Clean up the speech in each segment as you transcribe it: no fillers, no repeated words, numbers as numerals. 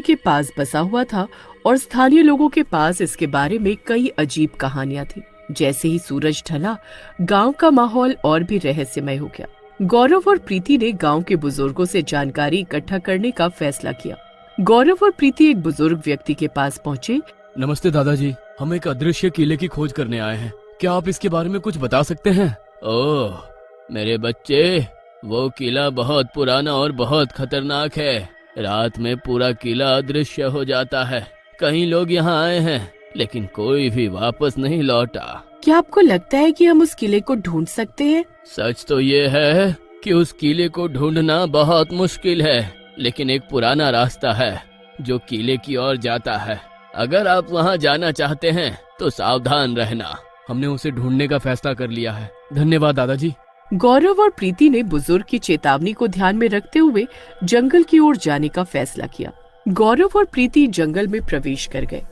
के पास बसा हुआ था और स्थानीय लोगों के पास इसके बारे में कई अजीब कहानियां थी। जैसे ही सूरज ढला, गांव का माहौल और भी रहस्यमय हो गया। गौरव और प्रीति ने गांव के बुजुर्गों से जानकारी इकट्ठा करने का फैसला किया। गौरव और प्रीति एक बुजुर्ग व्यक्ति के पास पहुंचे। नमस्ते दादाजी, हम एक अदृश्य किले की खोज करने आए हैं। क्या आप इसके बारे में कुछ बता सकते हैं? ओह मेरे बच्चे, वो किला बहुत पुराना और बहुत खतरनाक है। रात में पूरा किला अदृश्य हो जाता है। कई लोग यहाँ आए हैं लेकिन कोई भी वापस नहीं लौटा। क्या आपको लगता है कि हम उस किले को ढूंढ सकते हैं? सच तो ये है कि उस किले को ढूंढना बहुत मुश्किल है, लेकिन एक पुराना रास्ता है जो किले की ओर जाता है। अगर आप वहाँ जाना चाहते हैं तो सावधान रहना। हमने उसे ढूंढने का फैसला कर लिया है। धन्यवाद दादाजी। गौरव और प्रीति ने बुजुर्ग की चेतावनी को ध्यान में रखते हुए जंगल की ओर जाने का फैसला किया। गौरव और प्रीति जंगल में प्रवेश कर गए।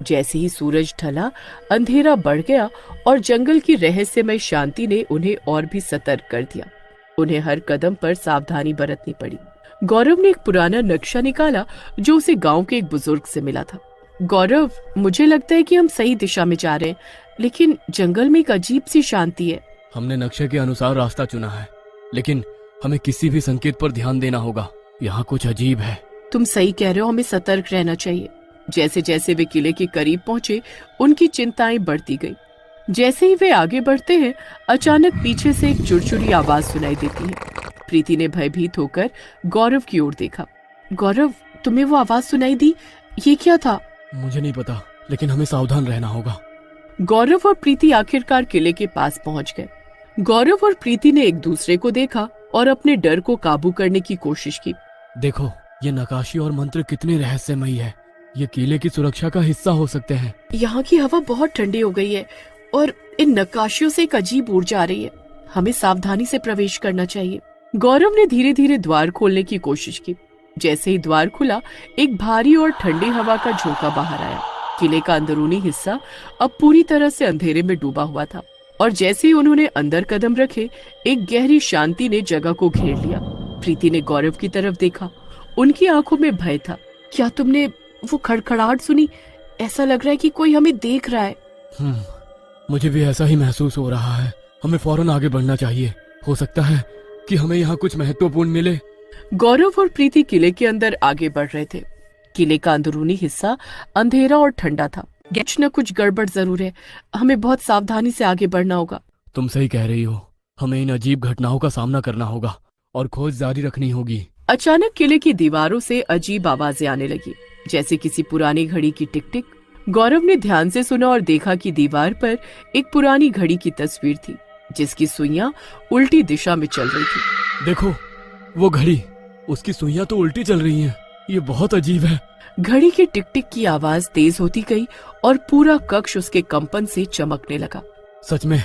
जैसे ही सूरज ढला, अंधेरा बढ़ गया और जंगल की रहस्यमय शांति ने उन्हें और भी सतर्क कर दिया। उन्हें हर कदम पर सावधानी बरतनी पड़ी। गौरव ने एक पुराना नक्शा निकाला जो उसे गांव के एक बुजुर्ग से मिला था। गौरव, मुझे लगता है कि हम सही दिशा में जा रहे हैं, लेकिन जंगल में एक अजीब सी शांति है। हमने नक्शे के अनुसार रास्ता चुना है, लेकिन हमें किसी भी संकेत पर ध्यान देना होगा। यहाँ कुछ अजीब है। तुम सही कह रहे हो, हमें सतर्क रहना चाहिए। जैसे जैसे वे किले के करीब पहुंचे, उनकी चिंताएं बढ़ती गई। जैसे ही वे आगे बढ़ते हैं, अचानक पीछे से एक चुरचुरी आवाज सुनाई देती है। प्रीति ने भयभीत होकर गौरव की ओर देखा। गौरव, तुम्हें वो आवाज सुनाई दी? ये क्या था? मुझे नहीं पता, लेकिन हमें सावधान रहना होगा। गौरव और प्रीति आखिरकार किले के पास पहुंच गए। गौरव और प्रीति ने एक दूसरे को देखा और अपने डर को काबू करने की कोशिश की। देखो, ये नक्काशी और मंत्र कितने रहस्यमयी है। ये किले की सुरक्षा का हिस्सा हो सकते हैं। यहाँ की हवा बहुत ठंडी हो गई है और इन नक्काशियों से एक अजीब ऊर्जा आ रही है। हमें सावधानी से प्रवेश करना चाहिए। गौरव ने धीरे धीरे द्वार खोलने की कोशिश की। जैसे ही द्वार खुला, एक भारी और ठंडी हवा का झोंका बाहर आया। किले का अंदरूनी हिस्सा अब पूरी तरह से अंधेरे में डूबा हुआ था और जैसे ही उन्होंने अंदर कदम रखे, एक गहरी शांति ने जगह को घेर लिया। प्रीति ने गौरव की तरफ देखा। उनकी आंखों में भय था। क्या तुमने वो खड़खड़ाहट सुनी? ऐसा लग रहा है कि कोई हमें देख रहा है। मुझे भी ऐसा ही महसूस हो रहा है। हमें फौरन आगे बढ़ना चाहिए। हो सकता है कि हमें यहाँ कुछ महत्वपूर्ण मिले। गौरव और प्रीति किले के अंदर आगे बढ़ रहे थे। किले का अंदरूनी हिस्सा अंधेरा और ठंडा था। कुछ न कुछ गड़बड़ जरूर है। हमें बहुत सावधानी से आगे बढ़ना होगा। तुम सही कह रही हो। हमें इन अजीब घटनाओं का सामना करना होगा और खोज जारी रखनी होगी। अचानक किले की दीवारों से अजीब आवाजें आने लगी, जैसे किसी पुरानी घड़ी की टिक टिक। गौरव ने ध्यान से सुना और देखा कि दीवार पर एक पुरानी घड़ी की तस्वीर थी, जिसकी सुइयां उल्टी दिशा में चल रही थी। देखो, वो घड़ी, उसकी सुइयां तो उल्टी चल रही हैं। ये बहुत अजीब है। घड़ी की टिक टिक की आवाज तेज होती गई और पूरा कक्ष उसके कंपन से चमकने लगा। सच में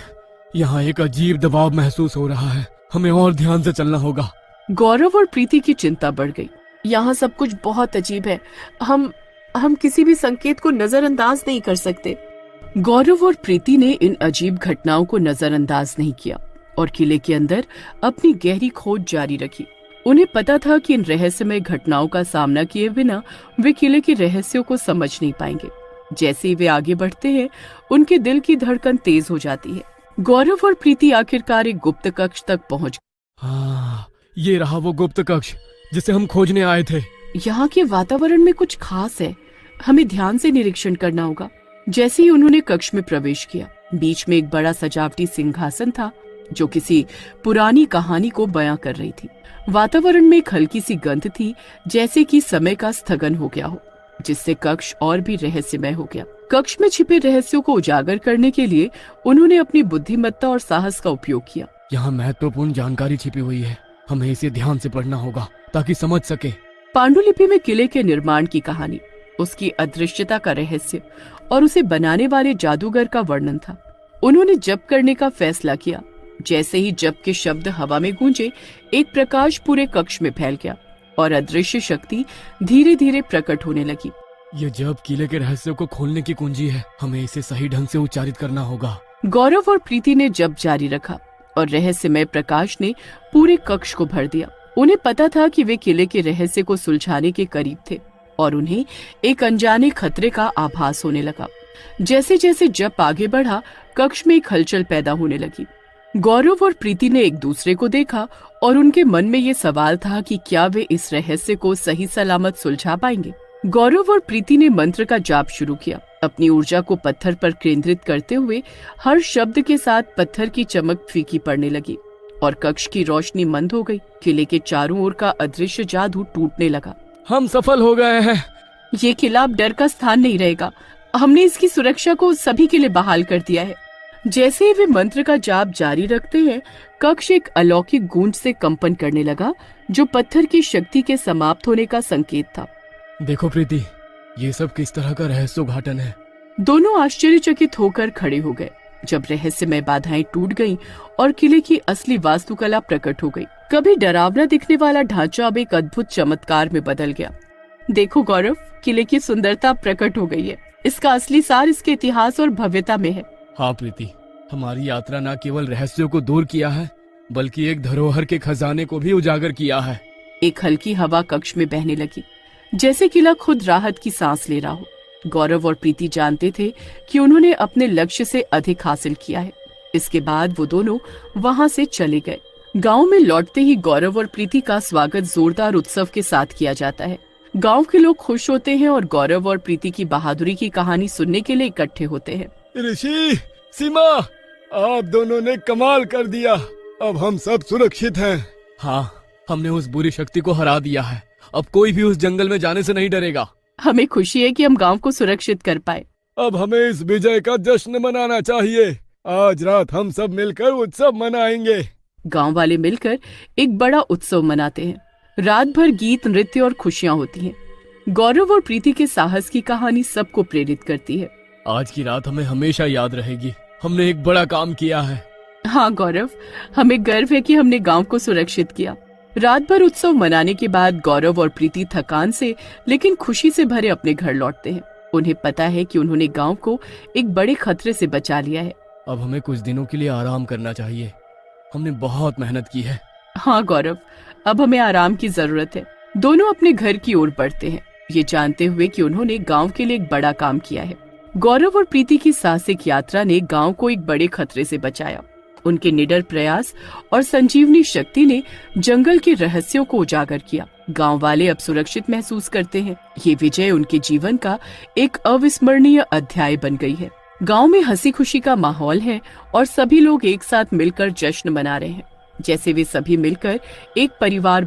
यहाँ एक अजीब दबाव महसूस हो रहा है। हमें और ध्यान से चलना होगा। गौरव और प्रीति की चिंता बढ़ गई। यहाँ सब कुछ बहुत अजीब है। हम किसी भी संकेत को नजरअंदाज नहीं कर सकते। गौरव और प्रीति ने इन अजीब घटनाओं को नजरअंदाज नहीं किया और किले के अंदर अपनी गहरी खोज जारी रखी। उन्हें पता था कि इन रहस्यमय घटनाओं का सामना किए बिना वे किले के रहस्यों को समझ नहीं पाएंगे। जैसे ही वे आगे बढ़ते हैं, उनके दिल की धड़कन तेज हो जाती है। गौरव और प्रीति आखिरकार एक गुप्त कक्ष तक पहुंच गए। हाँ, ये रहा वो गुप्त कक्ष जिसे हम खोजने आए थे। यहाँ के वातावरण में कुछ खास है। हमें ध्यान से निरीक्षण करना होगा। जैसे ही उन्होंने कक्ष में प्रवेश किया, बीच में एक बड़ा सजावटी सिंहासन था जो किसी पुरानी कहानी को बयां कर रही थी। वातावरण में एक हल्की सी गंध थी, जैसे कि समय का स्थगन हो गया हो, जिससे कक्ष और भी रहस्यमय हो गया। कक्ष में छिपे रहस्यों को उजागर करने के लिए उन्होंने अपनी बुद्धिमत्ता और साहस का उपयोग किया। यहाँ महत्वपूर्ण जानकारी छिपी हुई है। हमें इसे ध्यान से पढ़ना होगा ताकि समझ सके। पांडुलिपि में किले के निर्माण की कहानी, उसकी अदृश्यता का रहस्य और उसे बनाने वाले जादूगर का वर्णन था। उन्होंने जप करने का फैसला किया। जैसे ही जप के शब्द हवा में गूंजे, एक प्रकाश पूरे कक्ष में फैल गया और अदृश्य शक्ति धीरे धीरे प्रकट होने लगी। ये जप किले के रहस्यों को खोलने की कुंजी है। हमें इसे सही ढंग से उच्चारित करना होगा। गौरव और प्रीति ने जप जारी रखा और रहस्यमय प्रकाश ने पूरे कक्ष को भर दिया। उन्हें पता था कि वे किले के रहस्य को सुलझाने के करीब थे। और उन्हें एक अनजाने खतरे का आभास होने लगा। जैसे जैसे जप आगे बढ़ा, कक्ष में एक हलचल पैदा होने लगी। गौरव और प्रीति ने एक दूसरे को देखा और उनके मन में ये सवाल था कि क्या वे इस रहस्य को सही सलामत सुलझा पाएंगे। गौरव और प्रीति ने मंत्र का जाप शुरू किया, अपनी ऊर्जा को पत्थर पर केंद्रित करते हुए। हर शब्द के साथ पत्थर की चमक फीकी पड़ने लगी और कक्ष की रोशनी मंद हो गई। किले के चारों ओर का अदृश्य जादू टूटने लगा। हम सफल हो गए हैं। ये किला अब डर का स्थान नहीं रहेगा। हमने इसकी सुरक्षा को सभी के लिए बहाल कर दिया है। जैसे ही वे मंत्र का जाप जारी रखते हैं, कक्ष एक अलौकिक गूंज से कंपन करने लगा, जो पत्थर की शक्ति के समाप्त होने का संकेत था। देखो प्रीति, ये सब किस तरह का रहस्योद्घाटन है। दोनों आश्चर्यचकित होकर खड़े हो गए जब रहस्यमय बाधाएं टूट गईं और किले की असली वास्तुकला प्रकट हो गई। कभी डरावना दिखने वाला ढांचा अब एक अद्भुत चमत्कार में बदल गया। देखो गौरव, किले की सुंदरता प्रकट हो गई है। इसका असली सार इसके इतिहास और भव्यता में है। हाँ प्रीति, हमारी यात्रा न केवल रहस्यों को दूर किया है, बल्कि एक धरोहर के खजाने को भी उजागर किया है। एक हल्की हवा कक्ष में बहने लगी, जैसे किला खुद राहत की सांस ले रहा हो। गौरव और प्रीति जानते थे कि उन्होंने अपने लक्ष्य से अधिक हासिल किया है। इसके बाद वो दोनों वहां से चले गए। गांव में लौटते ही गौरव और प्रीति का स्वागत जोरदार उत्सव के साथ किया जाता है। गांव के लोग खुश होते हैं और गौरव और प्रीति की बहादुरी की कहानी सुनने के लिए इकट्ठे होते हैं। ऋषि, सीमा, आप दोनों ने कमाल कर दिया। अब हम सब सुरक्षित हैं। हाँ, हमने उस बुरी शक्ति को हरा दिया है। अब कोई भी उस जंगल में जाने से नहीं डरेगा। हमें खुशी है कि हम गांव को सुरक्षित कर पाए। अब हमें इस विजय का जश्न मनाना चाहिए। आज रात हम सब मिलकर उत्सव मनाएंगे। गांव वाले मिलकर एक बड़ा उत्सव मनाते हैं। रात भर गीत, नृत्य और खुशियां होती हैं। गौरव और प्रीति के साहस की कहानी सबको प्रेरित करती है। आज की रात हमें हमेशा याद रहेगी। हमने एक बड़ा काम किया है। हाँ गौरव, हमें गर्व है कि हमने गांव को सुरक्षित किया। रात भर उत्सव मनाने के बाद गौरव और प्रीति थकान से लेकिन खुशी से भरे अपने घर लौटते हैं। उन्हें पता है कि उन्होंने गांव को एक बड़े खतरे से बचा लिया है। अब हमें कुछ दिनों के लिए आराम करना चाहिए। हमने बहुत मेहनत की है। हाँ गौरव, अब हमें आराम की जरूरत है। दोनों अपने घर की ओर बढ़ते हैं, ये जानते हुए कि उन्होंने गांव के लिए एक बड़ा काम किया है। गौरव और प्रीति की साहसिक यात्रा ने गांव को एक बड़े खतरे से बचाया। उनके निडर प्रयास और संजीवनी शक्ति ने जंगल के रहस्यों को उजागर किया। गांव वाले अब सुरक्षित महसूस करते हैं। ये विजय उनके जीवन का एक अविस्मरणीय अध्याय बन गई है। गांव में हंसी खुशी का माहौल है और सभी लोग एक साथ मिलकर जश्न मना रहे हैं, जैसे वे सभी मिलकर एक परिवार